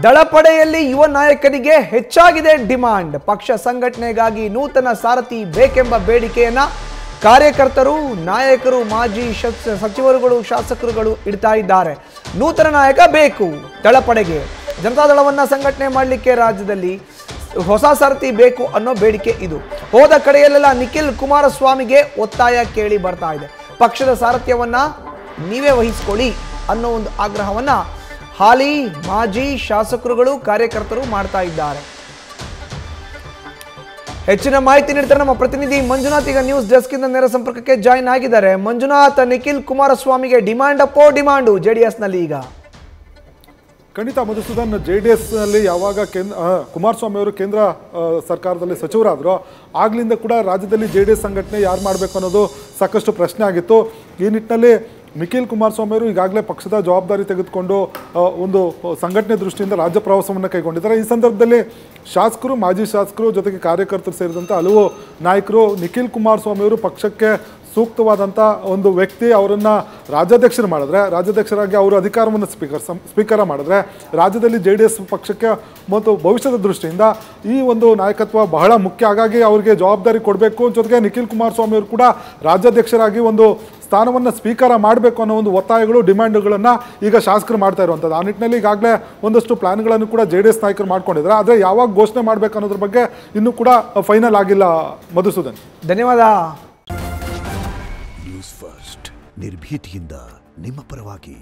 ದಳಪಡೆಯಲ್ಲಿ ಯುವ ನಾಯಕನಿಗೆ ಹೆಚ್ಚಾಗಿದೆ ಡಿಮಾಂಡ್. ಪಕ್ಷ ಸಂಘಟನೆಗಾಗಿ ನೂತನ ಸಾರಥಿ ಬೇಕೆಂಬ ಬೇಡಿಕೆಯನ್ನ ಕಾರ್ಯಕರ್ತರು, ನಾಯಕರು, ಮಾಜಿ ಸಚಿವರುಗಳು, ಶಾಸಕರುಗಳು ಇಡ್ತಾ ಇದ್ದಾರೆ. ನೂತನ ನಾಯಕ ಬೇಕು ದಳಪಡೆಗೆ. ಜನತಾದಳವನ್ನ ಸಂಘಟನೆ ಮಾಡಲಿಕ್ಕೆ ರಾಜ್ಯದಲ್ಲಿ ಹೊಸ ಸಾರಥಿ ಬೇಕು ಅನ್ನೋ ಬೇಡಿಕೆ ಇದು. ಹೋದ ಕಡೆಯಲ್ಲೆಲ್ಲ ನಿಖಿಲ್ ಕುಮಾರಸ್ವಾಮಿಗೆ ಒತ್ತಾಯ ಕೇಳಿ ಬರ್ತಾ ಇದೆ. ಪಕ್ಷದ ಸಾರಥ್ಯವನ್ನ ನೀವೇ ವಹಿಸಿಕೊಳ್ಳಿ ಅನ್ನೋ ಒಂದು ಆಗ್ರಹವನ್ನ ಹಾಲಿ ಮಾಜಿ ಶಾಸಕರುಗಳು, ಕಾರ್ಯಕರ್ತರು ಮಾಡ್ತಾ ಇದ್ದಾರೆ. ಹೆಚ್ಚಿನ ಮಾಹಿತಿ ನೀಡ್ತಾರೆ ನಮ್ಮ ಪ್ರತಿನಿಧಿ ಮಂಜುನಾಥ್. ಈಗ ನ್ಯೂಸ್ ಡೆಸ್ಕ್ ಇಂದ ನೇರ ಸಂಪರ್ಕಕ್ಕೆ ಜಾಯಿನ್ ಆಗಿದ್ದಾರೆ. ಮಂಜುನಾಥ್, ನಿಖಿಲ್ ಕುಮಾರಸ್ವಾಮಿಗೆ ಡಿಮಾಂಡ್ ಅಪ್ಪೋ ಡಿಮಾಂಡು ಜೆಡಿಎಸ್ ನಲ್ಲಿ ಈಗ? ಖಂಡಿತ ಮಧುಸೂದನ್, ಜೆಡಿಎಸ್ ನಲ್ಲಿ ಯಾವಾಗ ಕುಮಾರಸ್ವಾಮಿ ಅವರು ಕೇಂದ್ರ ಸರ್ಕಾರದಲ್ಲಿ ಸಚಿವರಾದ್ರು ಆಗ್ಲಿಂದ ಕೂಡ ರಾಜ್ಯದಲ್ಲಿ ಜೆಡಿಎಸ್ ಸಂಘಟನೆ ಯಾರು ಮಾಡಬೇಕು ಅನ್ನೋದು ಸಾಕಷ್ಟು ಪ್ರಶ್ನೆ ಆಗಿತ್ತು. ಈ ನಿಟ್ಟಿನಲ್ಲಿ ನಿಖಿಲ್ ಕುಮಾರಸ್ವಾಮಿ ಅವರು ಈಗಾಗಲೇ ಪಕ್ಷದ ಜವಾಬ್ದಾರಿ ತೆಗೆದುಕೊಂಡು ಒಂದು ಸಂಘಟನೆ ದೃಷ್ಟಿಯಿಂದ ರಾಜ್ಯ ಪ್ರವಾಸವನ್ನು ಕೈಗೊಂಡಿದ್ದಾರೆ. ಈ ಸಂದರ್ಭದಲ್ಲಿ ಶಾಸಕರು, ಮಾಜಿ ಶಾಸಕರು ಜೊತೆಗೆ ಕಾರ್ಯಕರ್ತರು ಸೇರಿದಂತೆ ಹಲವು ನಾಯಕರು ನಿಖಿಲ್ ಕುಮಾರಸ್ವಾಮಿ ಅವರು ಪಕ್ಷಕ್ಕೆ ಸೂಕ್ತವಾದಂಥ ಒಂದು ವ್ಯಕ್ತಿ, ಅವರನ್ನು ರಾಜ್ಯಾಧ್ಯಕ್ಷರು ಮಾಡಿದ್ರೆ, ರಾಜ್ಯಾಧ್ಯಕ್ಷರಾಗಿ ಅವರು ಅಧಿಕಾರವನ್ನು ಸ್ವೀಕಾರ ಮಾಡಿದ್ರೆ ರಾಜ್ಯದಲ್ಲಿ ಜೆಡಿಎಸ್ ಪಕ್ಷಕ್ಕೆ ಮತ್ತು ಭವಿಷ್ಯದ ದೃಷ್ಟಿಯಿಂದ ಈ ಒಂದು ನಾಯಕತ್ವ ಬಹಳ ಮುಖ್ಯ. ಹಾಗಾಗಿ ಅವರಿಗೆ ಜವಾಬ್ದಾರಿ ಕೊಡಬೇಕು. ಜೊತೆಗೆ ನಿಖಿಲ್ ಕುಮಾರಸ್ವಾಮಿ ಅವರು ಕೂಡ ರಾಜ್ಯಾಧ್ಯಕ್ಷರಾಗಿ ಒಂದು ಸ್ಥಾನವನ್ನು ಸ್ವೀಕಾರ ಮಾಡಬೇಕು ಅನ್ನೋ ಒಂದು ಒತ್ತಾಯಗಳು, ಡಿಮ್ಯಾಂಡ್ಗಳನ್ನು ಈಗ ಶಾಸಕರು ಮಾಡ್ತಾ ಇರುವಂಥದ್ದು. ಆ ನಿಟ್ಟಿನಲ್ಲಿ ಈಗಾಗಲೇ ಒಂದಷ್ಟು ಪ್ಲಾನ್ಗಳನ್ನು ಕೂಡ ಜೆಡಿಎಸ್ ನಾಯಕರು ಮಾಡ್ಕೊಂಡಿದ್ದಾರೆ. ಆದರೆ ಯಾವಾಗ ಘೋಷಣೆ ಮಾಡಬೇಕು ಅನ್ನೋದ್ರ ಬಗ್ಗೆ ಇನ್ನೂ ಕೂಡ ಫೈನಲ್ ಆಗಿಲ್ಲ ಮಧುಸೂದನ್. ಧನ್ಯವಾದ. ನ್ಯೂಸ್ ಫಸ್ಟ್, ನಿರ್ಭೀತಿಯಿಂದ ನಿಮ್ಮ ಪರವಾಗಿ.